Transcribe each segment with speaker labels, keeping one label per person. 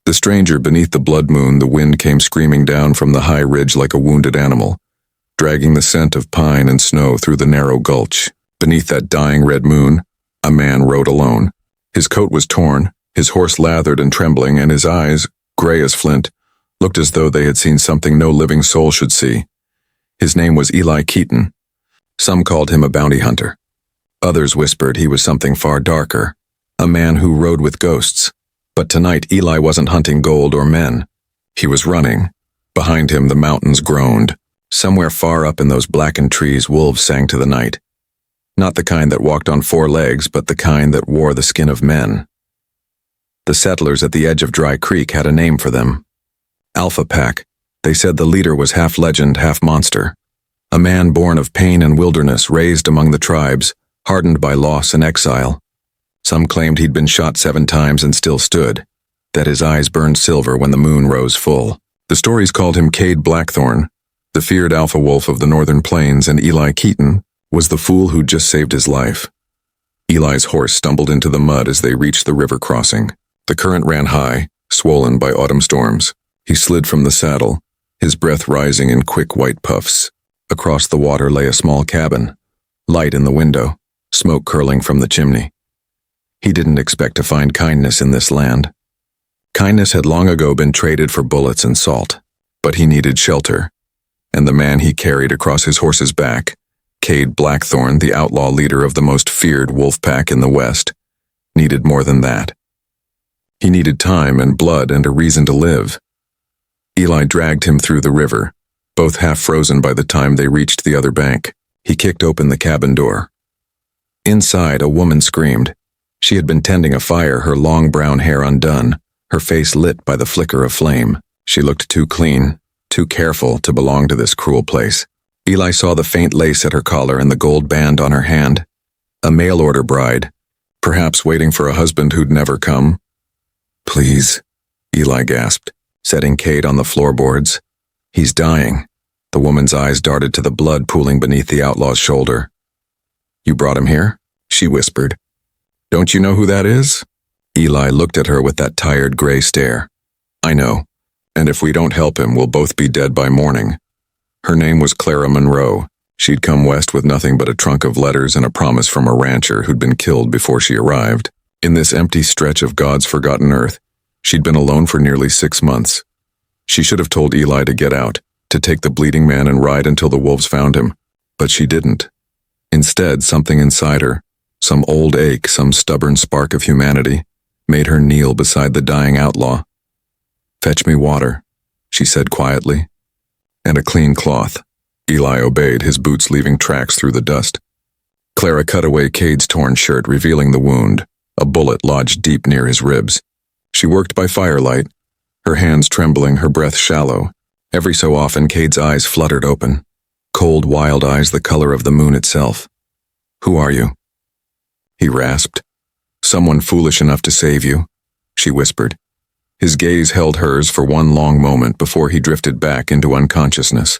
Speaker 1: The stranger beneath the blood moon, the wind came screaming down from the high ridge like a wounded animal, dragging the scent of pine and snow through the narrow gulch. Beneath that dying red moon, a man rode alone. His coat was torn, his horse lathered and trembling, and his eyes, gray as flint, looked as though they had seen something no living soul should see. His name was Eli Keaton. Some called him a bounty hunter. Others whispered he was something far darker, a man who rode with ghosts. But tonight Eli wasn't hunting gold or men. He was running. Behind him the mountains groaned. Somewhere far up in those blackened trees wolves sang to the night. Not the kind that walked on 4 legs, but the kind that wore the skin of men. The settlers at the edge of Dry Creek had a name for them. Alpha Pack. They said the leader was half legend, half monster. A man born of pain and wilderness, raised among the tribes, hardened by loss and exile. Some claimed he'd been shot 7 times and still stood, that his eyes burned silver when the moon rose full. The stories called him Cade Blackthorn, the feared alpha wolf of the northern plains, and Eli Keaton was the fool who'd just saved his life. Eli's horse stumbled into the mud as they reached the river crossing. The current ran high, swollen by autumn storms. He slid from the saddle, his breath rising in quick white puffs. Across the water lay a small cabin, light in the window, smoke curling from the chimney. He didn't expect to find kindness in this land. Kindness had long ago been traded for bullets and salt, but he needed shelter, and the man he carried across his horse's back, Cade Blackthorn, the outlaw leader of the most feared wolf pack in the West, needed more than that. He needed time and blood and a reason to live. Eli dragged him through the river, both half frozen by the time they reached the other bank. He kicked open the cabin door. Inside, a woman screamed. She had been tending a fire, her long brown hair undone, her face lit by the flicker of flame. She looked too clean, too careful to belong to this cruel place. Eli saw the faint lace at her collar and the gold band on her hand. A mail-order bride, perhaps waiting for a husband who'd never come. "Please," Eli gasped, setting Cade on the floorboards. "He's dying." The woman's eyes darted to the blood pooling beneath the outlaw's shoulder. "You brought him here?" she whispered. "Don't you know who that is?" Eli looked at her with that tired gray stare. "I know, and if we don't help him, we'll both be dead by morning." Her name was Clara Monroe. She'd come west with nothing but a trunk of letters and a promise from a rancher who'd been killed before she arrived. In this empty stretch of God's forgotten earth, she'd been alone for nearly 6 months. She should have told Eli to get out, to take the bleeding man and ride until the wolves found him, but she didn't. Instead, something inside her, some old ache, some stubborn spark of humanity, made her kneel beside the dying outlaw. "Fetch me water," she said quietly. "And a clean cloth." Eli obeyed, his boots leaving tracks through the dust. Clara cut away Cade's torn shirt, revealing the wound, a bullet lodged deep near his ribs. She worked by firelight, her hands trembling, her breath shallow. Every so often Cade's eyes fluttered open, cold, wild eyes the color of the moon itself. "Who are you?" he rasped. "Someone foolish enough to save you," she whispered. His gaze held hers for one long moment before he drifted back into unconsciousness.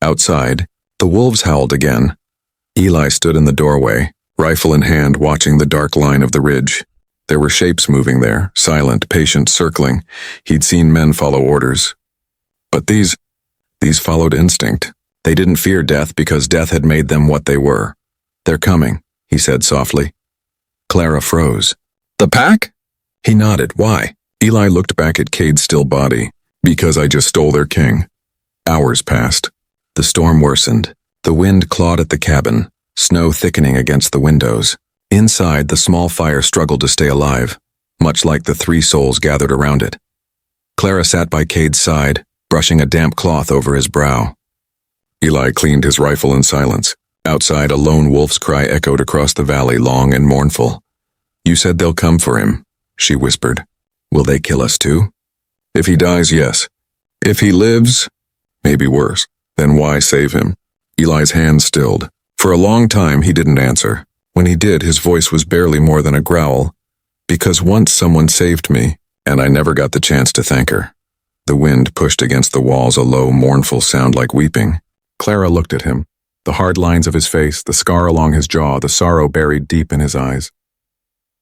Speaker 1: Outside, the wolves howled again. Eli stood in the doorway, rifle in hand, watching the dark line of the ridge. There were shapes moving there, silent, patient, circling. He'd seen men follow orders. But these followed instinct. They didn't fear death because death had made them what they were. "They're coming," he said softly. Clara froze. "The pack?" He nodded. "Why?" Eli looked back at Cade's still body. "Because I just stole their king." Hours passed. The storm worsened. The wind clawed at the cabin, snow thickening against the windows. Inside, the small fire struggled to stay alive, much like the 3 souls gathered around it. Clara sat by Cade's side, brushing a damp cloth over his brow. Eli cleaned his rifle in silence. Outside, a lone wolf's cry echoed across the valley, long and mournful. "You said they'll come for him," she whispered. "Will they kill us too?" "If he dies, yes. If he lives, maybe worse. Then why save him?" Eli's hands stilled. For a long time, he didn't answer. When he did, his voice was barely more than a growl. "Because once someone saved me, and I never got the chance to thank her." The wind pushed against the walls, a low, mournful sound like weeping. Clara looked at him, the hard lines of his face, the scar along his jaw, the sorrow buried deep in his eyes.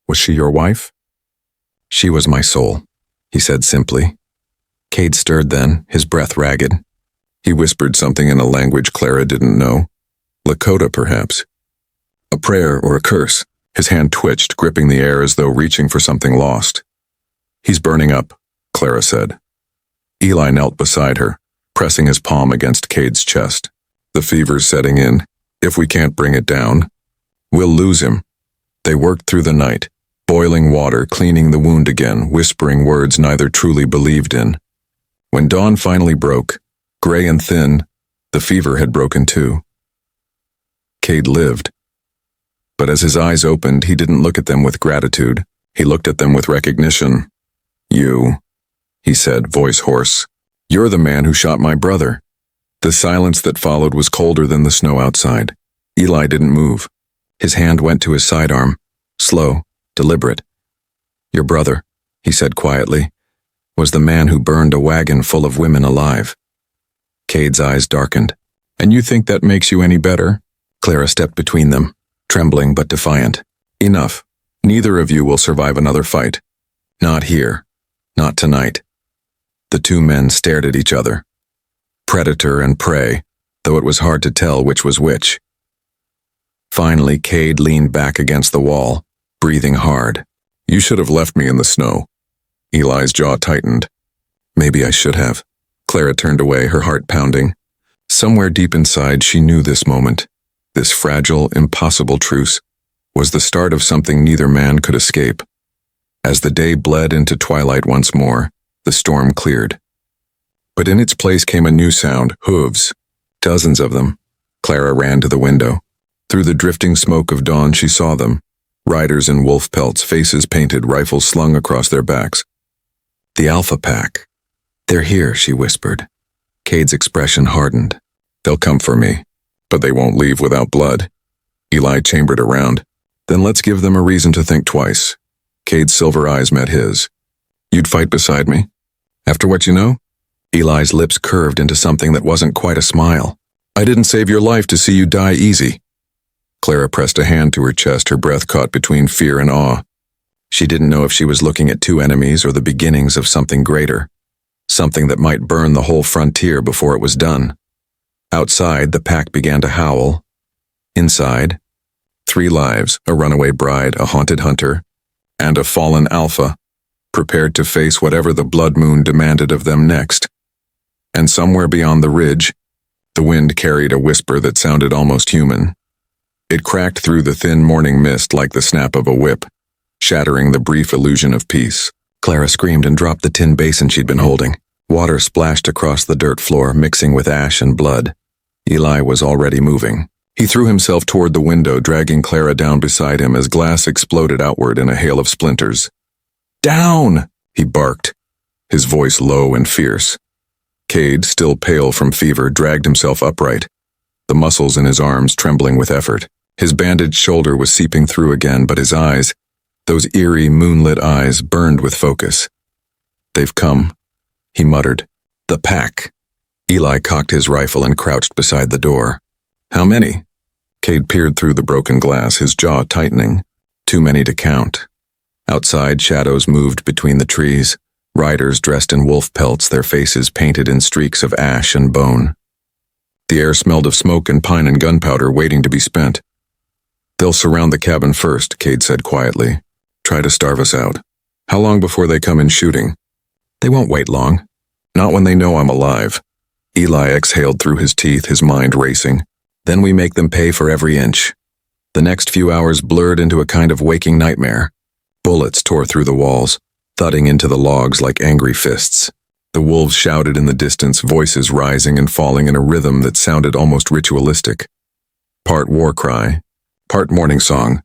Speaker 1: "Was she your wife?" "She was my soul." he said simply. Cade stirred then, his breath ragged. He whispered something in a language Clara didn't know. Lakota, perhaps. A prayer or a curse. His hand twitched, gripping the air as though reaching for something lost. He's burning up, Clara said. Eli knelt beside her, pressing his palm against Cade's chest. The fever's setting in. If we can't bring it down, we'll lose him. They worked through the night, boiling water, cleaning the wound again, whispering words neither truly believed in. When dawn finally broke, gray and thin, the fever had broken too. Cade lived. But as his eyes opened, he didn't look at them with gratitude. He looked at them with recognition. You, he said, voice hoarse. You're the man who shot my brother. The silence that followed was colder than the snow outside. Eli didn't move. His hand went to his sidearm, slow, deliberate. Your brother, he said quietly, was the man who burned a wagon full of women alive. Cade's eyes darkened. And you think that makes you any better? Clara stepped between them, trembling but defiant. Enough. Neither of you will survive another fight. Not here. Not tonight. The two men stared at each other. Predator and prey, though it was hard to tell which was which. Finally, Cade leaned back against the wall, breathing hard. You should have left me in the snow. Eli's jaw tightened. Maybe I should have. Clara turned away, her heart pounding. Somewhere deep inside, she knew this moment, this fragile, impossible truce, was the start of something neither man could escape. As the day bled into twilight once more, the storm cleared. But in its place came a new sound, hooves. Dozens of them. Clara ran to the window. Through the drifting smoke of dawn she saw them. Riders in wolf pelts, faces painted, rifles slung across their backs. The Alpha Pack. They're here, she whispered. Cade's expression hardened. They'll come for me, but they won't leave without blood. Eli chambered around. Then let's give them a reason to think twice. Cade's silver eyes met his. You'd fight beside me? After what you know? Eli's lips curved into something that wasn't quite a smile. I didn't save your life to see you die easy. Clara pressed a hand to her chest, her breath caught between fear and awe. She didn't know if she was looking at two enemies or the beginnings of something greater, something that might burn the whole frontier before it was done. Outside, the pack began to howl. Inside, 3 lives, a runaway bride, a haunted hunter, and a fallen alpha, prepared to face whatever the blood moon demanded of them next. And somewhere beyond the ridge, the wind carried a whisper that sounded almost human. It cracked through the thin morning mist like the snap of a whip, shattering the brief illusion of peace. Clara screamed and dropped the tin basin she'd been holding. Water splashed across the dirt floor, mixing with ash and blood. Eli was already moving. He threw himself toward the window, dragging Clara down beside him as glass exploded outward in a hail of splinters. Down! He barked, his voice low and fierce. Cade, still pale from fever, dragged himself upright, the muscles in his arms trembling with effort. His bandaged shoulder was seeping through again, but his eyes, those eerie, moonlit eyes, burned with focus. They've come, he muttered. The pack. Eli cocked his rifle and crouched beside the door. How many? Cade peered through the broken glass, his jaw tightening. Too many to count. Outside, shadows moved between the trees, riders dressed in wolf pelts, their faces painted in streaks of ash and bone. The air smelled of smoke and pine and gunpowder waiting to be spent. They'll surround the cabin first, Cade said quietly. Try to starve us out. How long before they come in shooting? They won't wait long. Not when they know I'm alive. Eli exhaled through his teeth, his mind racing. Then we make them pay for every inch. The next few hours blurred into a kind of waking nightmare. Bullets tore through the walls, thudding into the logs like angry fists. The wolves shouted in the distance, voices rising and falling in a rhythm that sounded almost ritualistic. Part war cry, part morning song.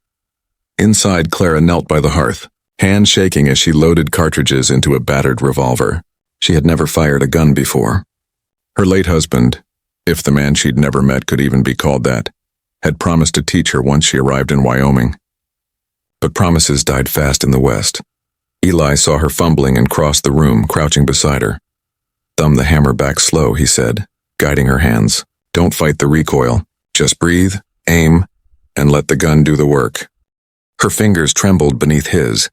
Speaker 1: Inside, Clara knelt by the hearth, hand shaking as she loaded cartridges into a battered revolver. She had never fired a gun before. Her late husband, if the man she'd never met could even be called that, had promised to teach her once she arrived in Wyoming. But promises died fast in the West. Eli saw her fumbling and crossed the room, crouching beside her. Thumb the hammer back slow, he said, guiding her hands. Don't fight the recoil. Just breathe, aim, and let the gun do the work. Her fingers trembled beneath his,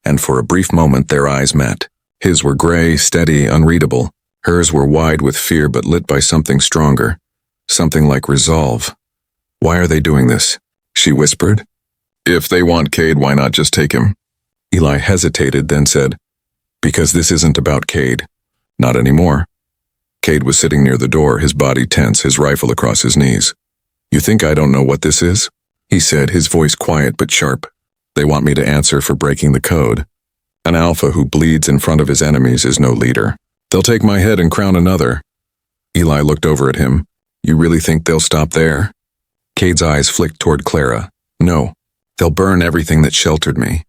Speaker 1: and for a brief moment their eyes met. His were gray, steady, unreadable. Hers were wide with fear but lit by something stronger. Something like resolve. "Why are they doing this?" she whispered. "If they want Cade, why not just take him?" Eli hesitated, then said, "Because this isn't about Cade. Not anymore." Cade was sitting near the door, his body tense, his rifle across his knees. "You think I don't know what this is?" he said, his voice quiet but sharp. "They want me to answer for breaking the code. An alpha who bleeds in front of his enemies is no leader. They'll take my head and crown another." Eli looked over at him. "You really think they'll stop there?" Cade's eyes flicked toward Clara. "No. They'll burn everything that sheltered me."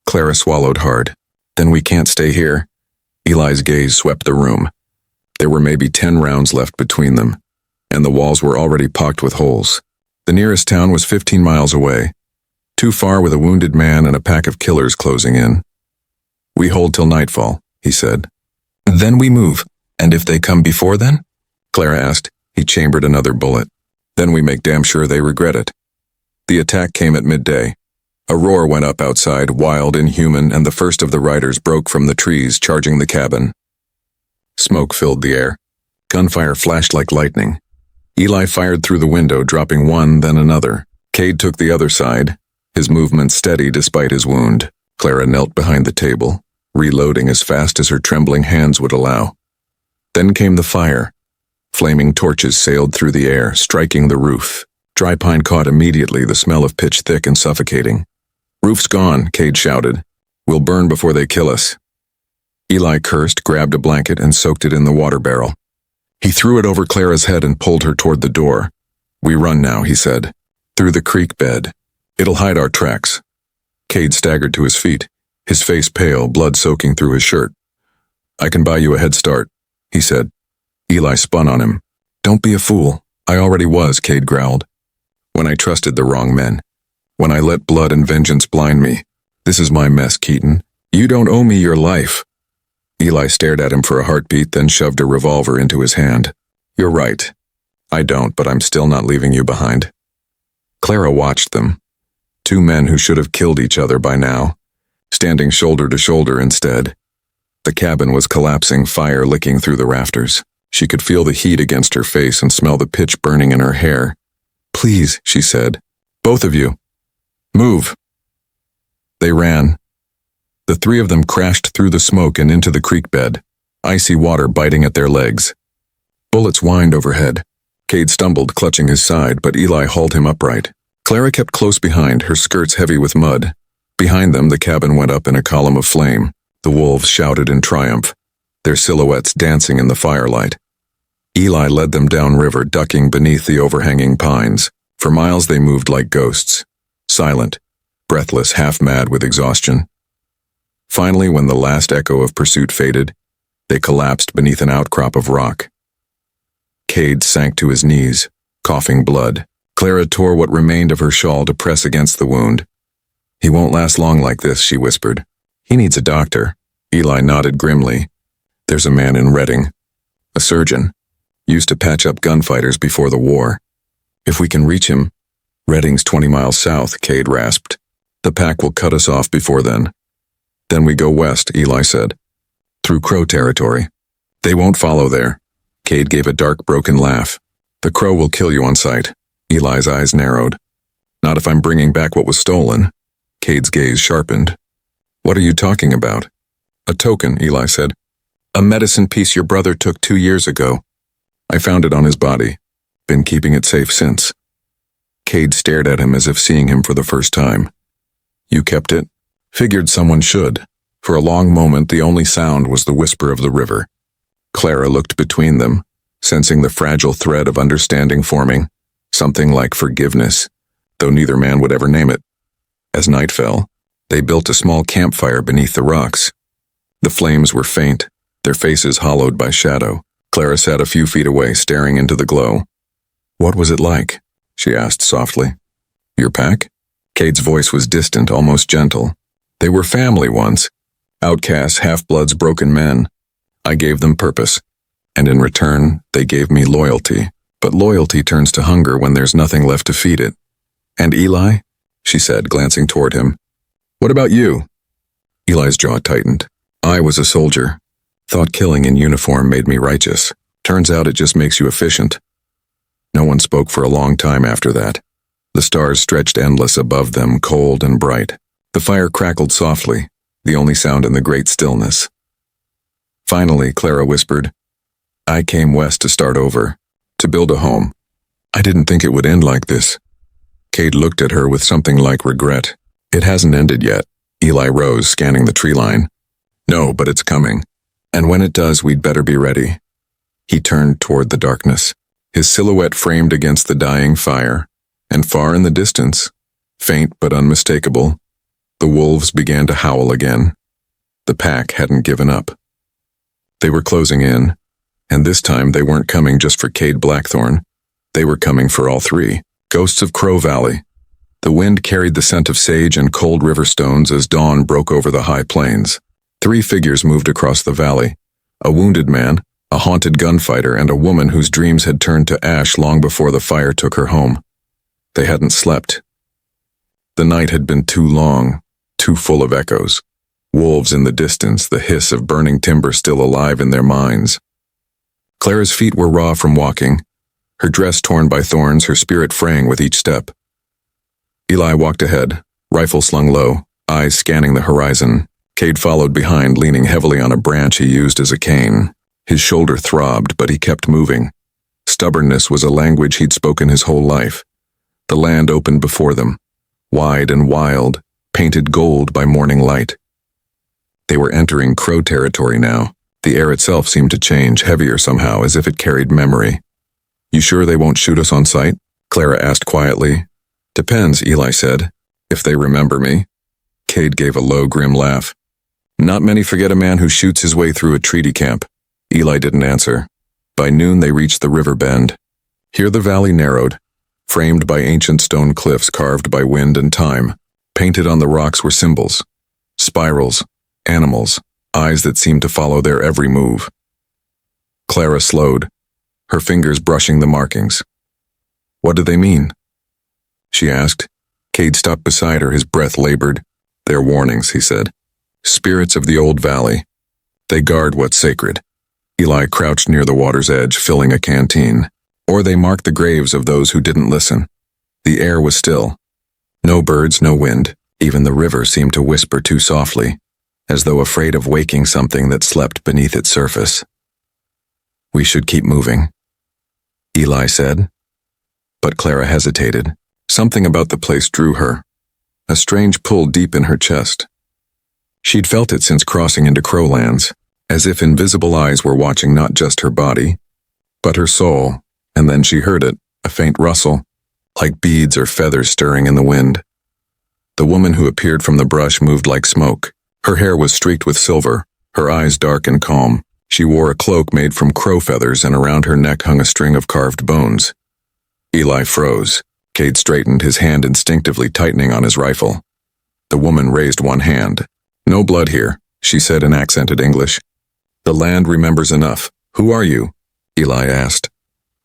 Speaker 1: Clara swallowed hard. "Then we can't stay here." Eli's gaze swept the room. There were maybe 10 rounds left between them, and the walls were already pocked with holes. The nearest town was 15 miles away, too far with a wounded man and a pack of killers closing in. "We hold till nightfall," he said. "Then we move. And if they come before then?" Clara asked. He chambered another bullet. "Then we make damn sure they regret it." The attack came at midday. A roar went up outside, wild, inhuman, and the first of the riders broke from the trees, charging the cabin. Smoke filled the air. Gunfire flashed like lightning. Eli fired through the window, dropping one, then another. Cade took the other side, his movement steady despite his wound. Clara knelt behind the table, reloading as fast as her trembling hands would allow. Then came the fire. Flaming torches sailed through the air, striking the roof. Dry pine caught immediately, the smell of pitch thick and suffocating. "Roof's gone," Cade shouted. "We'll burn before they kill us." Eli cursed, grabbed a blanket, and soaked it in the water barrel. He threw it over Clara's head and pulled her toward the door. "We run now," he said. "Through the creek bed. It'll hide our tracks." Cade staggered to his feet, his face pale, blood soaking through his shirt. "I can buy you a head start," he said. Eli spun on him. "Don't be a fool." "I already was," Cade growled. "When I trusted the wrong men. When I let blood and vengeance blind me. This is my mess, Keaton. You don't owe me your life." Eli stared at him for a heartbeat, then shoved a revolver into his hand. "You're right. I don't, but I'm still not leaving you behind." Clara watched them. 2 men who should have killed each other by now, standing shoulder to shoulder instead. The cabin was collapsing, fire licking through the rafters. She could feel the heat against her face and smell the pitch burning in her hair. "Please," she said. "Both of you. Move." They ran. The 3 of them crashed through the smoke and into the creek bed, icy water biting at their legs. Bullets whined overhead. Cade stumbled, clutching his side, but Eli hauled him upright. Clara kept close behind, her skirts heavy with mud. Behind them, the cabin went up in a column of flame. The wolves shouted in triumph, their silhouettes dancing in the firelight. Eli led them downriver, ducking beneath the overhanging pines. For miles they moved like ghosts, silent, breathless, half-mad with exhaustion. Finally, when the last echo of pursuit faded, they collapsed beneath an outcrop of rock. Cade sank to his knees, coughing blood. Clara tore what remained of her shawl to press against the wound. "He won't last long like this," she whispered. "He needs a doctor." Eli nodded grimly. "There's a man in Redding. A surgeon. Used to patch up gunfighters before the war. If we can reach him..." "Redding's 20 miles south," Cade rasped. "The pack will cut us off before then." "Then we go west," Eli said. "Through Crow territory. They won't follow there." Cade gave a dark, broken laugh. "The Crow will kill you on sight." Eli's eyes narrowed. "Not if I'm bringing back what was stolen." Cade's gaze sharpened. "What are you talking about?" "A token," Eli said. "A medicine piece your brother took 2 years ago. I found it on his body. Been keeping it safe since." Cade stared at him as if seeing him for the first time. "You kept it?" "Figured someone should." For a long moment, the only sound was the whisper of the river. Clara looked between them, sensing the fragile thread of understanding forming, something like forgiveness, though neither man would ever name it. As night fell, they built a small campfire beneath the rocks. The flames were faint, their faces hollowed by shadow. Clara sat a few feet away, staring into the glow. "What was it like?" she asked softly. "Your pack?" Cade's voice was distant, almost gentle. "They were family once. Outcasts, half-bloods, broken men. I gave them purpose, and in return, they gave me loyalty. But loyalty turns to hunger when there's nothing left to feed it." "And Eli?" she said, glancing toward him. "What about you?" Eli's jaw tightened. I was a soldier. Thought killing in uniform made me righteous. Turns out it just makes you efficient. No one spoke for a long time after that. The stars stretched endless above them, cold and bright. The fire crackled softly, the only sound in the great stillness. Finally, Clara whispered, I came west to start over, to build a home. I didn't think it would end like this. Cade looked at her with something like regret. It hasn't ended yet. Eli rose, scanning the tree line. No, but it's coming. And when it does, we'd better be ready. He turned toward the darkness, his silhouette framed against the dying fire, and far in the distance, faint but unmistakable, the wolves began to howl again. The pack hadn't given up. They were closing in, and this time they weren't coming just for Cade Blackthorn. They were coming for all three, ghosts of Crow Valley. The wind carried the scent of sage and cold river stones as dawn broke over the high plains. 3 figures moved across the valley, a wounded man, a haunted gunfighter, and a woman whose dreams had turned to ash long before the fire took her home. They hadn't slept. The night had been too long, too full of echoes. Wolves in the distance, the hiss of burning timber still alive in their minds. Clara's feet were raw from walking, her dress torn by thorns, her spirit fraying with each step. Eli walked ahead, rifle slung low, eyes scanning the horizon. Cade followed behind, leaning heavily on a branch he used as a cane. His shoulder throbbed, but he kept moving. Stubbornness was a language he'd spoken his whole life. The land opened before them, wide and wild, painted gold by morning light. They were entering Crow territory now. The air itself seemed to change, heavier somehow, as if it carried memory. You sure they won't shoot us on sight? Clara asked quietly. Depends, Eli said. If they remember me. Cade gave a low, grim laugh. Not many forget a man who shoots his way through a treaty camp. Eli didn't answer. By noon they reached the river bend. Here the valley narrowed, framed by ancient stone cliffs carved by wind and time. Painted on the rocks were symbols, spirals, animals, eyes that seemed to follow their every move. Clara slowed, her fingers brushing the markings. What do they mean? She asked. Cade stopped beside her, his breath labored. They're warnings, he said. Spirits of the old valley. They guard what's sacred. Eli crouched near the water's edge, filling a canteen. Or they mark the graves of those who didn't listen. The air was still. No birds, no wind. Even the river seemed to whisper too softly, as though afraid of waking something that slept beneath its surface. We should keep moving, Eli said. But Clara hesitated. Something about the place drew her, a strange pull deep in her chest. She'd felt it since crossing into Crowlands, as if invisible eyes were watching not just her body, but her soul, and then she heard it, a faint rustle, like beads or feathers stirring in the wind. The woman who appeared from the brush moved like smoke. Her hair was streaked with silver, her eyes dark and calm. She wore a cloak made from crow feathers, and around her neck hung a string of carved bones. Eli froze. Cade straightened, his hand instinctively tightening on his rifle. The woman raised one hand. No blood here, she said in accented English. The land remembers enough. Who are you? Eli asked.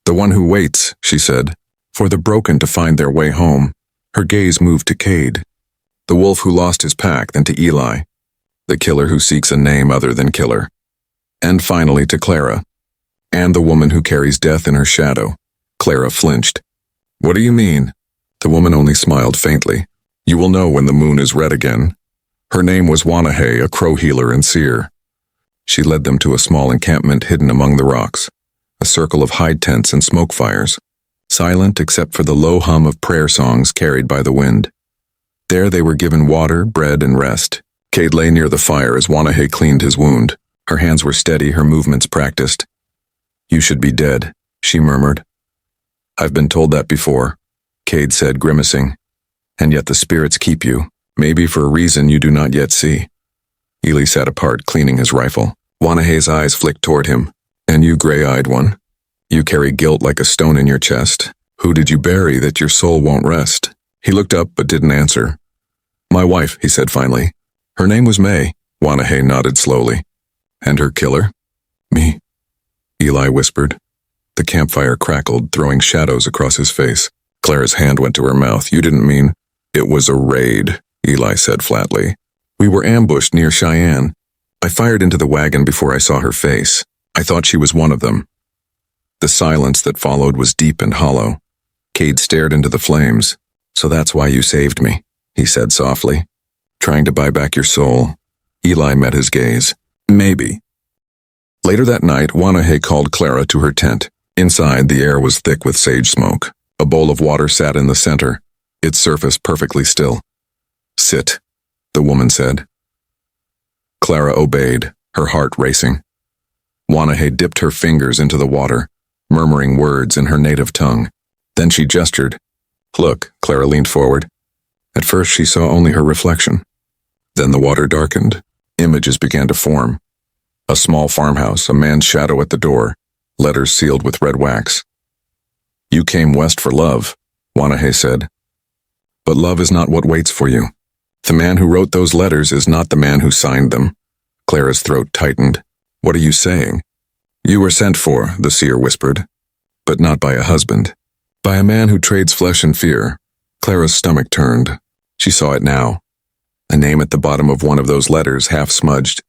Speaker 1: The one who waits, she said, for the broken to find their way home. Her gaze moved to Cade. The wolf who lost his pack, then to Eli. The killer who seeks a name other than killer. And finally to Clara. And the woman who carries death in her shadow. Clara flinched. What do you mean? The woman only smiled faintly. You will know when the moon is red again. Her name was Wanahay, a crow healer and seer. She led them to a small encampment hidden among the rocks, a circle of hide tents and smoke fires, silent except for the low hum of prayer songs carried by the wind. There they were given water, bread, and rest. Cade lay near the fire as Wanahay cleaned his wound. Her hands were steady, her movements practiced. You should be dead, she murmured. I've been told that before, Cade said, grimacing. And yet the spirits keep you, maybe for a reason you do not yet see. Eli sat apart, cleaning his rifle. Wanahay's eyes flicked toward him. And you gray-eyed one. You carry guilt like a stone in your chest. Who did you bury that your soul won't rest? He looked up but didn't answer. My wife, he said finally. Her name was May. Wanahay nodded slowly. And her killer? Me, Eli whispered. The campfire crackled, throwing shadows across his face. Clara's hand went to her mouth. You didn't mean... It was a raid, Eli said flatly. We were ambushed near Cheyenne. I fired into the wagon before I saw her face. I thought she was one of them. The silence that followed was deep and hollow. Cade stared into the flames. "So that's why you saved me," he said softly. "Trying to buy back your soul." Eli met his gaze. "Maybe." Later that night, Wanahee called Clara to her tent. Inside, the air was thick with sage smoke. A bowl of water sat in the center, its surface perfectly still. "Sit," the woman said. Clara obeyed, her heart racing. Wanahee dipped her fingers into the water, murmuring words in her native tongue. Then she gestured. "Look," Clara leaned forward. At first she saw only her reflection. Then the water darkened. Images began to form. A small farmhouse, a man's shadow at the door, letters sealed with red wax. "You came west for love," Wanahee said. "But love is not what waits for you. The man who wrote those letters is not the man who signed them." Clara's throat tightened. "What are you saying?" "You were sent for," the seer whispered. "But not by a husband. By a man who trades flesh and fear." Clara's stomach turned. She saw it now. A name at the bottom of one of those letters, half smudged.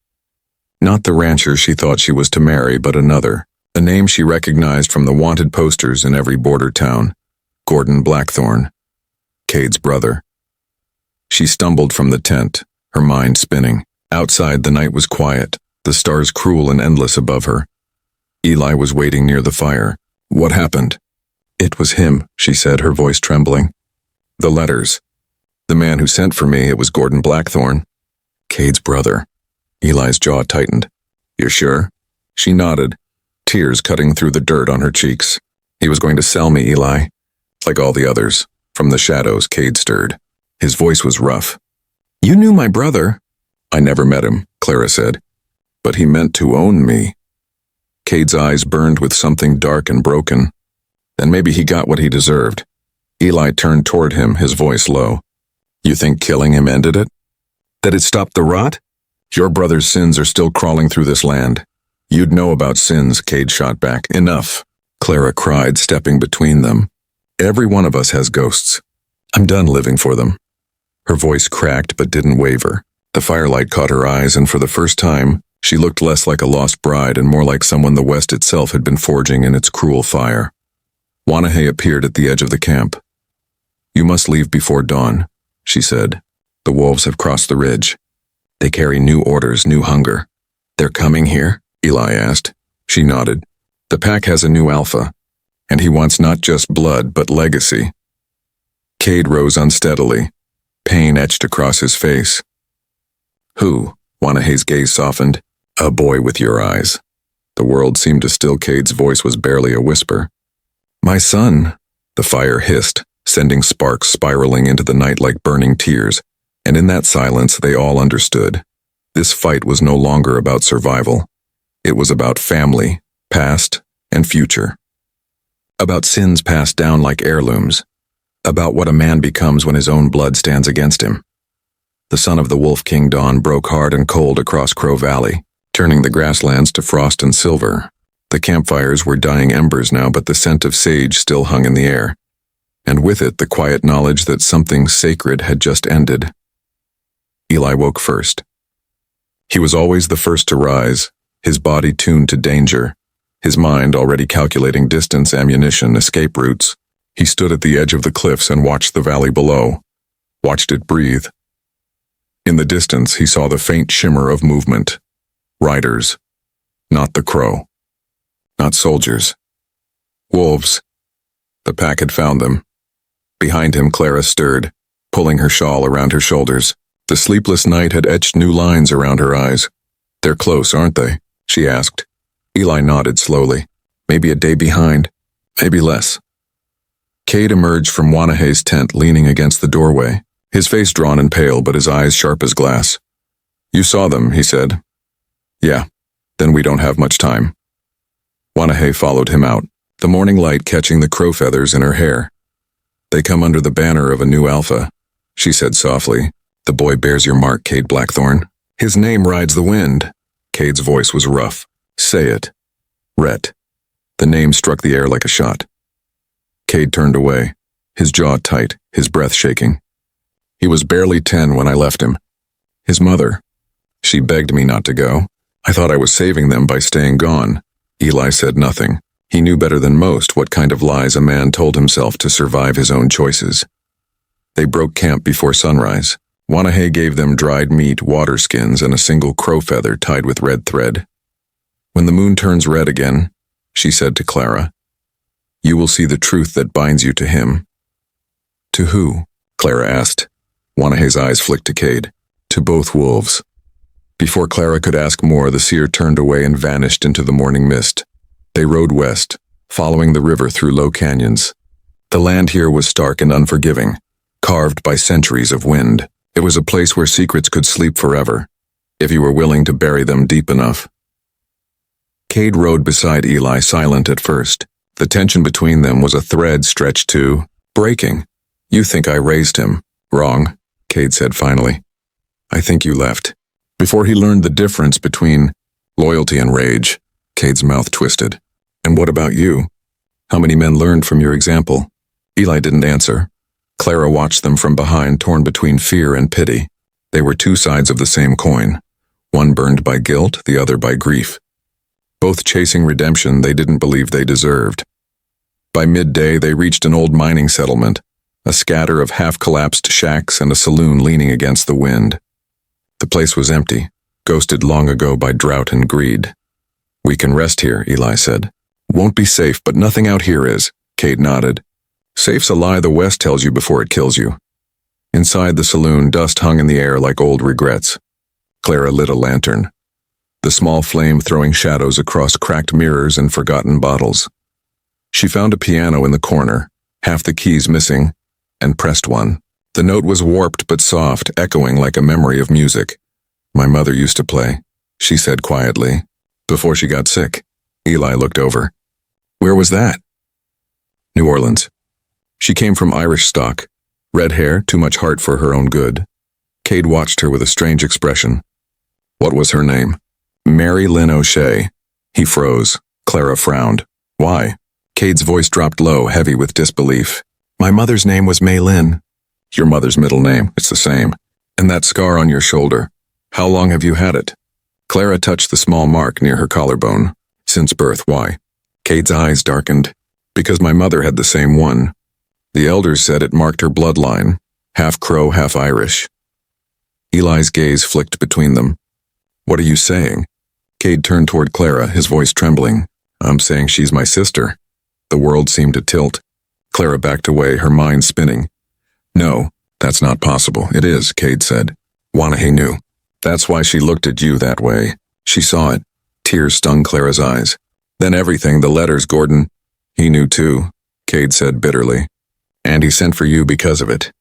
Speaker 1: Not the rancher she thought she was to marry, but another. A name she recognized from the wanted posters in every border town. Gordon Blackthorn. Cade's brother. She stumbled from the tent, her mind spinning. Outside, the night was quiet, the stars cruel and endless above her. Eli was waiting near the fire. "What happened?" "It was him," she said, her voice trembling. "The letters. The man who sent for me, it was Gordon Blackthorn." "Cade's brother." Eli's jaw tightened. "You're sure?" She nodded, tears cutting through the dirt on her cheeks. "He was going to sell me, Eli. Like all the others." From the shadows, Cade stirred. His voice was rough. "You knew my brother." "I never met him," Clara said. "But he meant to own me." Cade's eyes burned with something dark and broken. Then maybe he got what he deserved. Eli turned toward him, his voice low. "You think killing him ended it? That it stopped the rot? Your brother's sins are still crawling through this land. You'd know about sins," Cade shot back. "Enough," Clara cried, stepping between them. "Every one of us has ghosts. I'm done living for them." Her voice cracked but didn't waver. The firelight caught her eyes, and for the first time, she looked less like a lost bride and more like someone the West itself had been forging in its cruel fire. Wanahee appeared at the edge of the camp. "You must leave before dawn," she said. "The wolves have crossed the ridge. They carry new orders, new hunger." "They're coming here?" Eli asked. She nodded. "The pack has a new alpha, and he wants not just blood, but legacy." Cade rose unsteadily. Pain etched across his face. "Who?" Wanahee's gaze softened. "A boy with your eyes." The world seemed to still. Cade's voice was barely a whisper. "My son." The fire hissed, sending sparks spiraling into the night like burning tears, and in that silence they all understood. This fight was no longer about survival. It was about family, past and future. About sins passed down like heirlooms. About what a man becomes when his own blood stands against him. The son of the Wolf King dawn broke hard and cold across Crow Valley, turning the grasslands to frost and silver. The campfires were dying embers now, but the scent of sage still hung in the air, and with it the quiet knowledge that something sacred had just ended. Eli woke first. He was always the first to rise, his body tuned to danger, his mind already calculating distance, ammunition, escape routes. He stood at the edge of the cliffs and watched the valley below, watched it breathe. In the distance, he saw the faint shimmer of movement. Riders. Not the crow. Not soldiers. Wolves. The pack had found them. Behind him, Clara stirred, pulling her shawl around her shoulders. The sleepless night had etched new lines around her eyes. "They're close, aren't they?" she asked. Eli nodded slowly. "Maybe a day behind. Maybe less." Cade emerged from Wanahee's tent, leaning against the doorway, his face drawn and pale, but his eyes sharp as glass. "You saw them," he said. "Yeah, then we don't have much time." Wanahee followed him out, the morning light catching the crow feathers in her hair. "They come under the banner of a new alpha," she said softly. "The boy bears your mark, Cade Blackthorn. His name rides the wind." Cade's voice was rough. "Say it." "Rhett." The name struck the air like a shot. Cade turned away, his jaw tight, his breath shaking. "He was barely 10 when I left him. His mother, She begged me not to go. I thought I was saving them by staying gone. Eli said nothing. He knew better than most what kind of lies a man told himself to survive his own choices. They broke camp before sunrise. Wanahee gave them dried meat, water skins, and a single crow feather tied with red thread. When the moon turns red again, she said to Clara, you will see the truth that binds you to him. To who? Clara asked. Wanahee's eyes flicked to Cade. To both wolves. Before Clara could ask more, the seer turned away and vanished into the morning mist. They rode west, following the river through low canyons. The land here was stark and unforgiving, carved by centuries of wind. It was a place where secrets could sleep forever, if you were willing to bury them deep enough. Cade rode beside Eli, silent at first. The tension between them was a thread stretched to breaking. You think I raised him. Wrong, Cade said finally. I think you left. Before he learned the difference between loyalty and rage, Cade's mouth twisted. And what about you? How many men learned from your example? Eli didn't answer. Clara watched them from behind, torn between fear and pity. They were two sides of the same coin, one burned by guilt, the other by grief. Both chasing redemption they didn't believe they deserved. By midday they reached an old mining settlement, a scatter of half-collapsed shacks and a saloon leaning against the wind. The place was empty, ghosted long ago by drought and greed. We can rest here, Eli said. Won't be safe, but nothing out here is, Cade nodded. Safe's a lie the West tells you before it kills you. Inside the saloon, dust hung in the air like old regrets. Clara lit a lantern, the small flame throwing shadows across cracked mirrors and forgotten bottles. She found a piano in the corner, half the keys missing, and pressed one. The note was warped but soft, echoing like a memory of music. My mother used to play, she said quietly, before she got sick. Eli looked over. Where was that? New Orleans. She came from Irish stock. Red hair, too much heart for her own good. Cade watched her with a strange expression. What was her name? Mary Lynn O'Shea. He froze. Clara frowned. Why? Cade's voice dropped low, heavy with disbelief. My mother's name was May Lynn. Your mother's middle name, it's the same. And that scar on your shoulder. How long have you had it? Clara touched the small mark near her collarbone. Since birth, why? Cade's eyes darkened. Because my mother had the same one. The elders said it marked her bloodline, half Crow, half Irish. Eli's gaze flicked between them. What are you saying? Cade turned toward Clara, his voice trembling. I'm saying she's my sister. The world seemed to tilt. Clara backed away, her mind spinning. No, that's not possible. It is, Cade said. Wanahee knew. That's why she looked at you that way. She saw it. Tears stung Clara's eyes. Then everything, the letters, Gordon. He knew too, Cade said bitterly. And he sent for you because of it.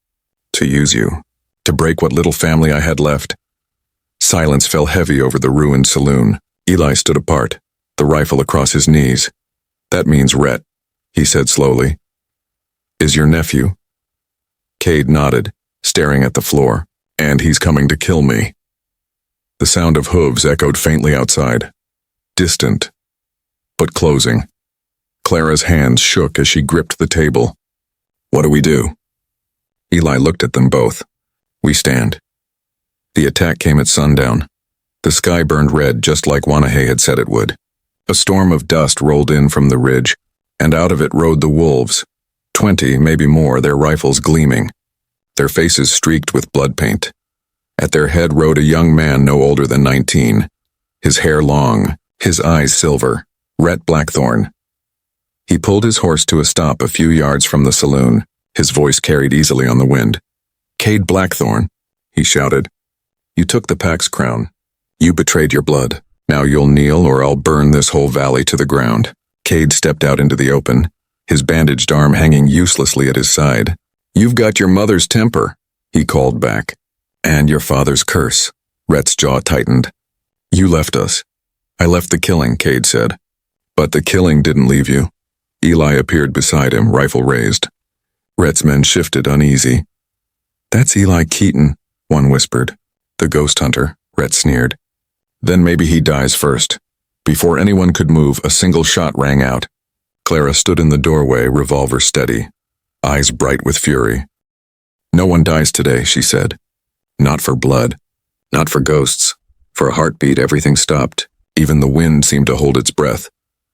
Speaker 1: To use you. To break what little family I had left. Silence fell heavy over the ruined saloon. Eli stood apart, the rifle across his knees. That means Rhett, he said slowly. Is your nephew? Cade nodded, staring at the floor. And he's coming to kill me. The sound of hooves echoed faintly outside. Distant, but closing. Clara's hands shook as she gripped the table. What do we do? Eli looked at them both. We stand. The attack came at sundown. The sky burned red just like Wanahee had said it would. A storm of dust rolled in from the ridge, and out of it rode the wolves. 20, maybe more, their rifles gleaming. Their faces streaked with blood paint. At their head rode a young man no older than 19. His hair long, his eyes silver. Rhett Blackthorn. He pulled his horse to a stop a few yards from the saloon, his voice carried easily on the wind. Cade Blackthorn, he shouted. You took the pack's crown. You betrayed your blood. Now you'll kneel or I'll burn this whole valley to the ground. Cade stepped out into the open, his bandaged arm hanging uselessly at his side. You've got your mother's temper, he called back. And your father's curse. Rhett's jaw tightened. You left us. I left the killing, Cade said. But the killing didn't leave you. Eli appeared beside him, rifle raised. Rhett's men shifted, uneasy. That's Eli Keaton, one whispered. The ghost hunter, Rhett sneered. Then maybe he dies first. Before anyone could move, a single shot rang out. Clara stood in the doorway, revolver steady, eyes bright with fury. No one dies today, she said. Not for blood. Not for ghosts. For a heartbeat, everything stopped. Even the wind seemed to hold its breath.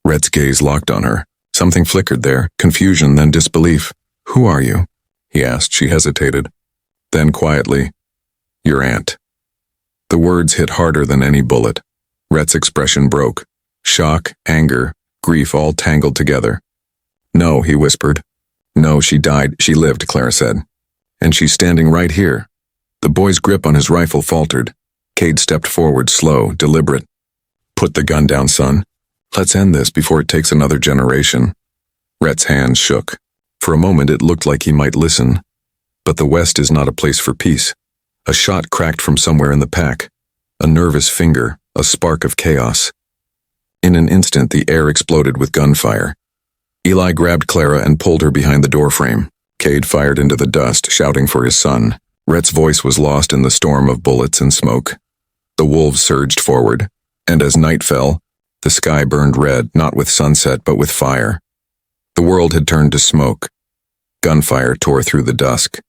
Speaker 1: Rhett's gaze locked on her. Something flickered there, confusion, then disbelief. "Who are you?" he asked. She hesitated. Then quietly, "Your aunt." The words hit harder than any bullet. Rhett's expression broke. Shock, anger, grief all tangled together. "No," he whispered. "No, she died. She lived," Clara said. "And she's standing right here." The boy's grip on his rifle faltered. Cade stepped forward, slow, deliberate. "Put the gun down, son. Let's end this before it takes another generation." Rhett's hands shook. For a moment it looked like he might listen. But the West is not a place for peace. A shot cracked from somewhere in the pack. A nervous finger, a spark of chaos. In an instant the air exploded with gunfire. Eli grabbed Clara and pulled her behind the doorframe. Cade fired into the dust, shouting for his son. Rhett's voice was lost in the storm of bullets and smoke. The wolves surged forward, and as night fell, the sky burned red, not with sunset but with fire. The world had turned to smoke. Gunfire tore through the dusk,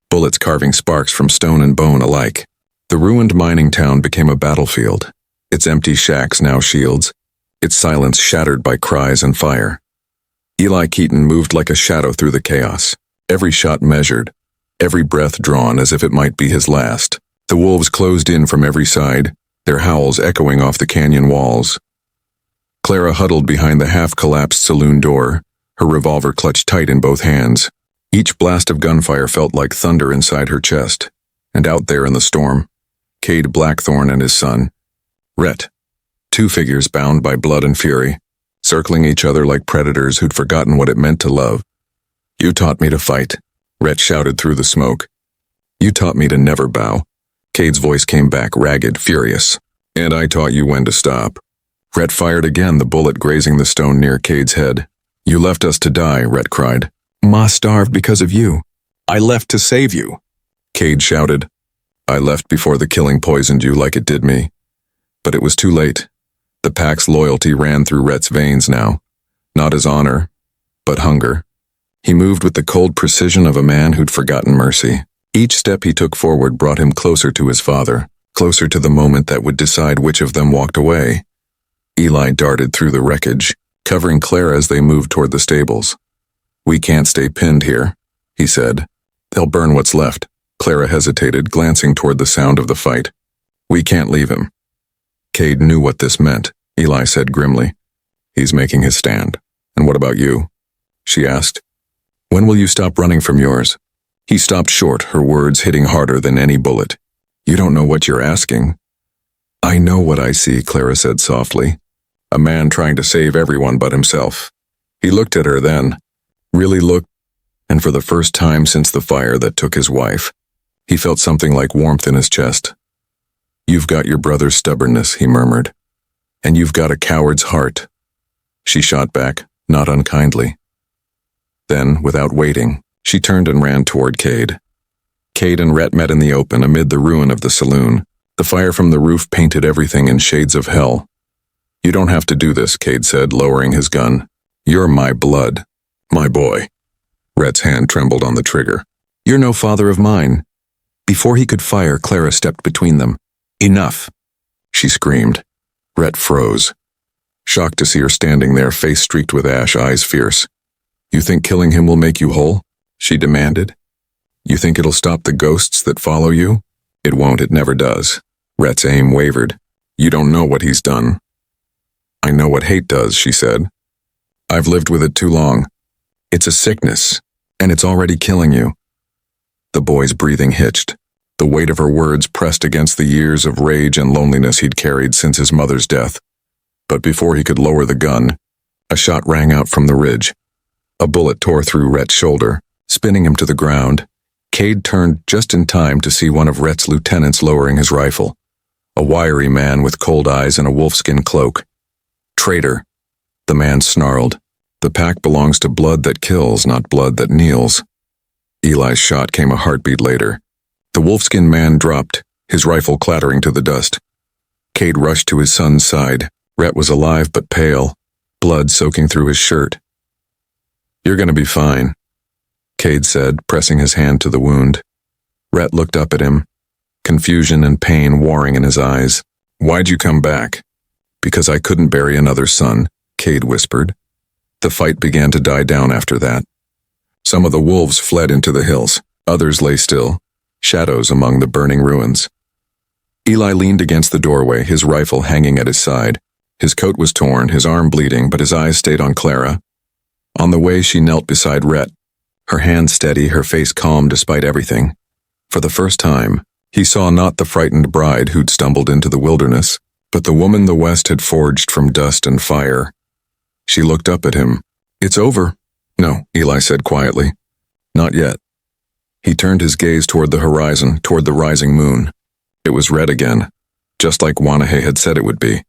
Speaker 1: bullets carving sparks from stone and bone alike. The ruined mining town became a battlefield, its empty shacks now shields, its silence shattered by cries and fire. Eli Keaton moved like a shadow through the chaos, every shot measured, every breath drawn as if it might be his last. The wolves closed in from every side, their howls echoing off the canyon walls. Clara huddled behind the half-collapsed saloon door, her revolver clutched tight in both hands. Each blast of gunfire felt like thunder inside her chest. And out there in the storm, Cade Blackthorn and his son, Rhett, two figures bound by blood and fury, circling each other like predators who'd forgotten what it meant to love. "You taught me to fight," Rhett shouted through the smoke. "You taught me to never bow." Cade's voice came back, ragged, furious. "And I taught you when to stop." Rhett fired again, the bullet grazing the stone near Cade's head. "You left us to die," Rhett cried. "Ma starved because of you. I left to save you." Cade shouted. "I left before the killing poisoned you like it did me." But it was too late. The pack's loyalty ran through Rhett's veins now. Not his honor, but hunger. He moved with the cold precision of a man who'd forgotten mercy. Each step he took forward brought him closer to his father, closer to the moment that would decide which of them walked away. Eli darted through the wreckage, covering Clara as they moved toward the stables. "We can't stay pinned here," he said. "They'll burn what's left." Clara hesitated, glancing toward the sound of the fight. "We can't leave him." Cade knew what this meant, Eli said grimly. "He's making his stand. And what about you?" she asked. "When will you stop running from yours?" He stopped short, her words hitting harder than any bullet. "You don't know what you're asking." "I know what I see," Clara said softly. "A man trying to save everyone but himself." He looked at her then, really looked, and for the first time since the fire that took his wife, he felt something like warmth in his chest. "You've got your brother's stubbornness," he murmured. "And you've got a coward's heart." She shot back, not unkindly. Then, without waiting, she turned and ran toward Cade. Cade and Rhett met in the open amid the ruin of the saloon. The fire from the roof painted everything in shades of hell. "You don't have to do this," Cade said, lowering his gun. "You're my blood. My boy." Rhett's hand trembled on the trigger. "You're no father of mine." Before he could fire, Clara stepped between them. "Enough," she screamed. Rhett froze, shocked to see her standing there, face streaked with ash, eyes fierce. "You think killing him will make you whole?" she demanded. "You think it'll stop the ghosts that follow you?" "It won't, it never does." Rhett's aim wavered. "You don't know what he's done." "I know what hate does," she said. "I've lived with it too long. It's a sickness, and it's already killing you." The boy's breathing hitched. The weight of her words pressed against the years of rage and loneliness he'd carried since his mother's death. But before he could lower the gun, a shot rang out from the ridge. A bullet tore through Rhett's shoulder, spinning him to the ground. Cade turned just in time to see one of Rhett's lieutenants lowering his rifle. A wiry man with cold eyes and a wolfskin cloak. "Traitor," the man snarled. "The pack belongs to blood that kills, not blood that kneels." Eli's shot came a heartbeat later. The wolfskin man dropped, his rifle clattering to the dust. Cade rushed to his son's side. Rhett was alive but pale, blood soaking through his shirt. "You're gonna be fine," Cade said, pressing his hand to the wound. Rhett looked up at him, confusion and pain warring in his eyes. Why'd you come back? Because I couldn't bury another son, Cade whispered. The fight began to die down after that. Some of the wolves fled into the hills, others lay still, shadows among the burning ruins. Eli leaned against the doorway, his rifle hanging at his side. His coat was torn, his arm bleeding, but his eyes stayed on Clara. On the way, she knelt beside Rhett, her hand steady, her face calm despite everything. For the first time, he saw not the frightened bride who'd stumbled into the wilderness, but the woman the West had forged from dust and fire. She looked up at him. It's over. No, Eli said quietly. Not yet. He turned his gaze toward the horizon, toward the rising moon. It was red again, just like Wanahee had said it would be.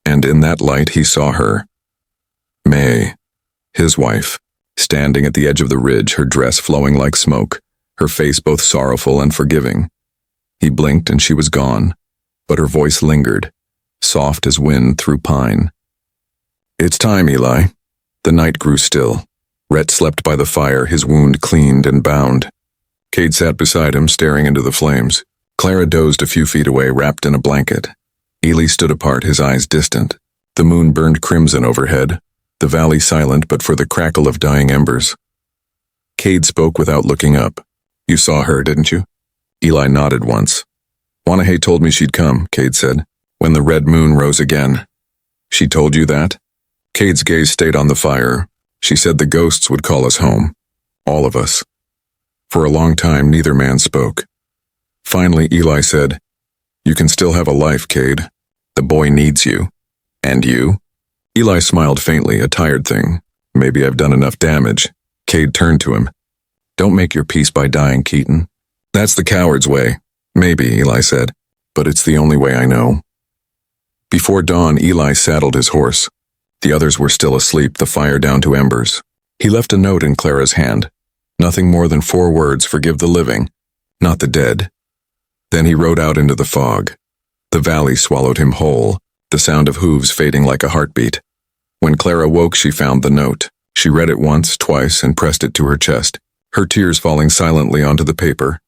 Speaker 1: And in that light he saw her. May, his wife, standing at the edge of the ridge, her dress flowing like smoke, her face both sorrowful and forgiving. He blinked and she was gone, but her voice lingered, soft as wind through pine. It's time, Eli. The night grew still. Rhett slept by the fire, his wound cleaned and bound. Cade sat beside him, staring into the flames. Clara dozed a few feet away, wrapped in a blanket. Eli stood apart, his eyes distant. The moon burned crimson overhead, the valley silent but for the crackle of dying embers. Cade spoke without looking up. You saw her, didn't you? Eli nodded once. Wanahee told me she'd come, Cade said, when the red moon rose again. She told you that? Cade's gaze stayed on the fire. She said the ghosts would call us home. All of us. For a long time, neither man spoke. Finally, Eli said, You can still have a life, Cade. The boy needs you. And you? Eli smiled faintly, a tired thing. Maybe I've done enough damage. Cade turned to him. Don't make your peace by dying, Keaton. That's the coward's way. Maybe, Eli said, but it's the only way I know. Before dawn, Eli saddled his horse. The others were still asleep, the fire down to embers. He left a note in Clara's hand. Nothing more than 4 words, forgive the living, not the dead. Then he rode out into the fog. The valley swallowed him whole, the sound of hooves fading like a heartbeat. When Clara woke, she found the note. She read it once, twice, and pressed it to her chest, her tears falling silently onto the paper.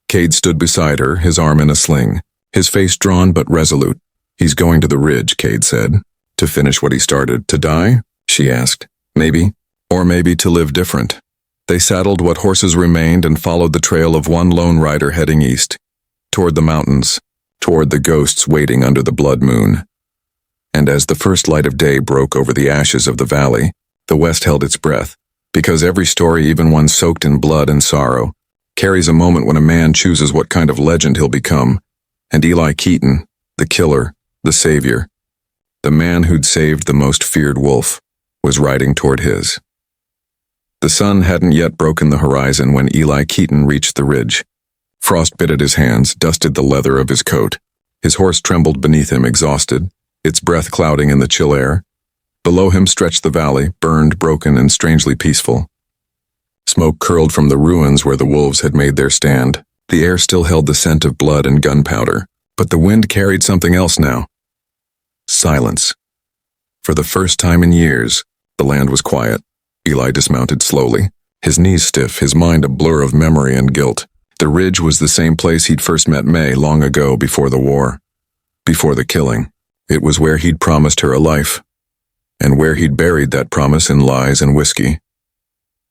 Speaker 1: Cade stood beside her, his arm in a sling, his face drawn but resolute. He's going to the ridge, Cade said. To finish what he started. To die? She asked. Maybe. Or maybe to live different. They saddled what horses remained and followed the trail of one lone rider heading east, toward the mountains, toward the ghosts waiting under the blood moon. And as the first light of day broke over the ashes of the valley, the West held its breath, because every story, even one soaked in blood and sorrow, carries a moment when a man chooses what kind of legend he'll become, and Eli Keaton, the killer, the savior, the man who'd saved the most feared wolf, was riding toward his. The sun hadn't yet broken the horizon when Eli Keaton reached the ridge. Frost bit at his hands, dusted the leather of his coat. His horse trembled beneath him, exhausted, its breath clouding in the chill air. Below him stretched the valley, burned, broken, and strangely peaceful. Smoke curled from the ruins where the wolves had made their stand. The air still held the scent of blood and gunpowder, but the wind carried something else now. Silence. For the first time in years, the land was quiet. Eli dismounted slowly, his knees stiff, his mind a blur of memory and guilt. The ridge was the same place he'd first met May long ago, before the war, before the killing. It was where he'd promised her a life, and where he'd buried that promise in lies and whiskey.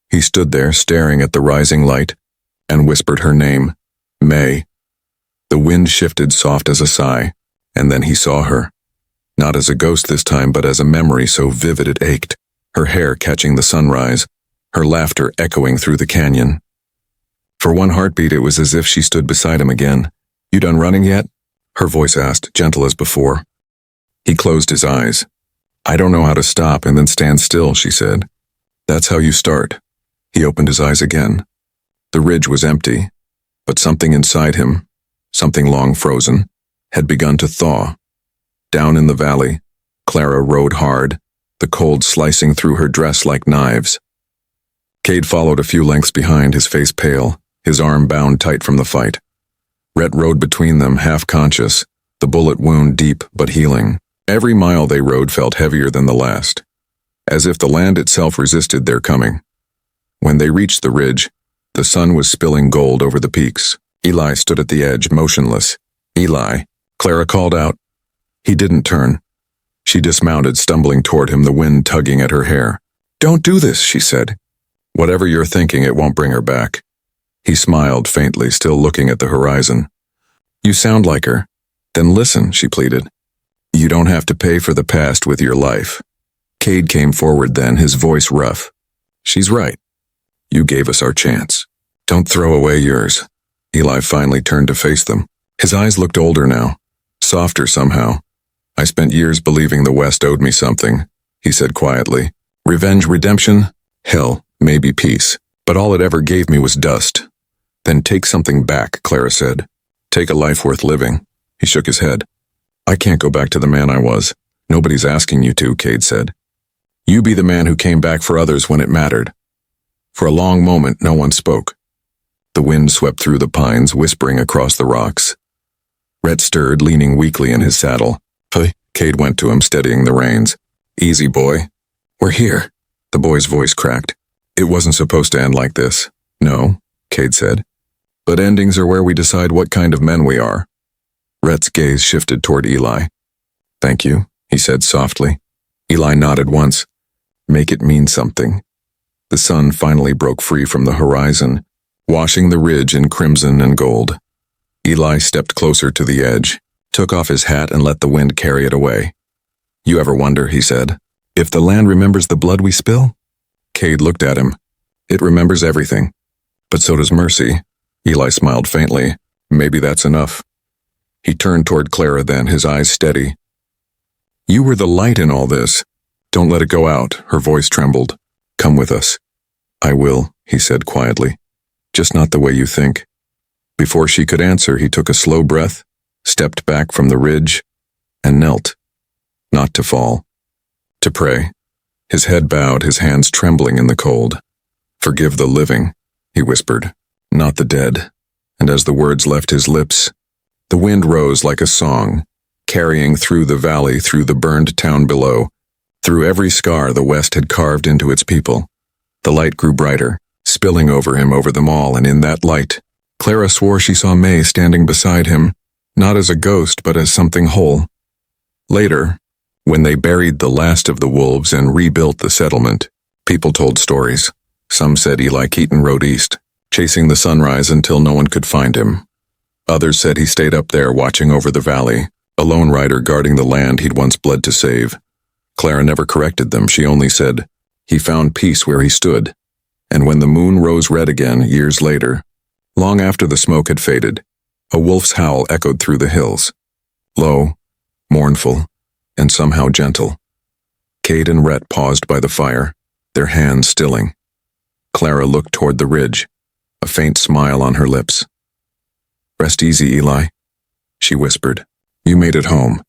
Speaker 1: He stood there, staring at the rising light, and whispered her name, May. The wind shifted soft as a sigh, and then he saw her. Not as a ghost this time, but as a memory so vivid it ached. Her hair catching the sunrise, her laughter echoing through the canyon. For one heartbeat, it was as if she stood beside him again. You done running yet? Her voice asked, gentle as before. He closed his eyes. I don't know how to stop and then stand still, she said. That's how you start. He opened his eyes again. The ridge was empty, but something inside him, something long frozen, had begun to thaw. Down in the valley, Clara rode hard, the cold slicing through her dress like knives. Cade followed a few lengths behind, his face pale, his arm bound tight from the fight. Rhett rode between them, half conscious, the bullet wound deep but healing. Every mile they rode felt heavier than the last, as if the land itself resisted their coming. When they reached the ridge, the sun was spilling gold over the peaks. Eli stood at the edge, motionless. Eli, Clara called out. He didn't turn. She dismounted, stumbling toward him, the wind tugging at her hair. "Don't do this," she said. "Whatever you're thinking, it won't bring her back." He smiled faintly, still looking at the horizon. "You sound like her." "Then listen," she pleaded. "You don't have to pay for the past with your life." Cade came forward then, his voice rough. "She's right. You gave us our chance. Don't throw away yours." Eli finally turned to face them. His eyes looked older now, softer somehow. "I spent years believing the West owed me something," he said quietly. "Revenge, redemption? Hell, maybe peace. But all it ever gave me was dust." "Then take something back," Clara said. "Take a life worth living." He shook his head. "I can't go back to the man I was." "Nobody's asking you to," Cade said. "You be the man who came back for others when it mattered." For a long moment, no one spoke. The wind swept through the pines, whispering across the rocks. Rhett stirred, leaning weakly in his saddle. "Hey," Cade went to him, steadying the reins. "Easy, boy. We're here." The boy's voice cracked. "It wasn't supposed to end like this." "No," Cade said. "But endings are where we decide what kind of men we are." Rhett's gaze shifted toward Eli. "Thank you," he said softly. Eli nodded once. "Make it mean something." The sun finally broke free from the horizon, washing the ridge in crimson and gold. Eli stepped closer to the edge, took off his hat and let the wind carry it away. "You ever wonder," he said, "if the land remembers the blood we spill?" Cade looked at him. "It remembers everything. But so does mercy." Eli smiled faintly. "Maybe that's enough." He turned toward Clara then, his eyes steady. "You were the light in all this. Don't let it go out." Her voice trembled. "Come with us." "I will," he said quietly. "Just not the way you think." Before she could answer, he took a slow breath, stepped back from the ridge, and knelt. Not to fall. To pray. His head bowed, his hands trembling in the cold. "Forgive the living," he whispered, "not the dead." And as the words left his lips, the wind rose like a song, carrying through the valley, through the burned town below, through every scar the West had carved into its people. The light grew brighter, spilling over him, over them all, and in that light, Clara swore she saw May standing beside him, not as a ghost but as something whole. Later, when they buried the last of the wolves and rebuilt the settlement, people told stories. Some said Eli Keaton rode east, chasing the sunrise until no one could find him. Others said he stayed up there watching over the valley, a lone rider guarding the land he'd once bled to save. Clara never corrected them. She only said, he found peace where he stood. And when the moon rose red again, years later, long after the smoke had faded, a wolf's howl echoed through the hills. Low, mournful, and somehow gentle. Cade and Rhett paused by the fire, their hands stilling. Clara looked toward the ridge, a faint smile on her lips. "Rest easy, Eli," she whispered. "You made it home."